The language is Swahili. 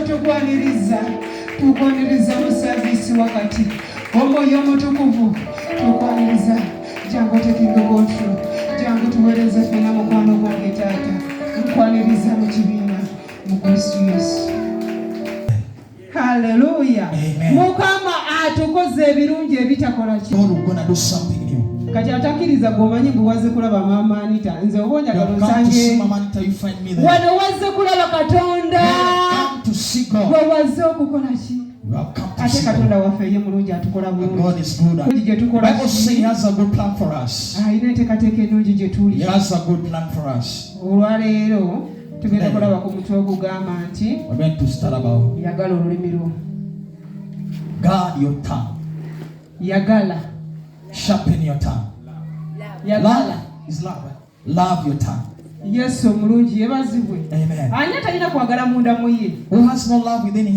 tukwaniriza mu service wakati omwoyo omutukuvu tukwaniriza jangu tekinga control jangu tuweereze ffenna mukwano gwange taata nkwaniriza mu kibiina mu Kristo Yesu. Hallelujah. Mukama atukoze ebirungi ebitakola ki. Kati atakiriza gwomanyi bwe wazze kulaba Mama Anita nze obonya galonsange wano wazze kulaba Katonda gwe wazze okukola ki. Ate Katonda waffe ye mulungi atukola bulungi gye tukola alina enteekateeka ennungi gye tuli. Olwaleero tugenda kulaba ku mutwe ogugamba nti yagala olulimi lwo. Guard your tongue. Yagala. Sharpen your tongue. Yagala. Love is love. Love your tongue. Yesu omulungi yebazibwe. Amen. Ani atalina kwagala munda mu ye. Who has no love within him?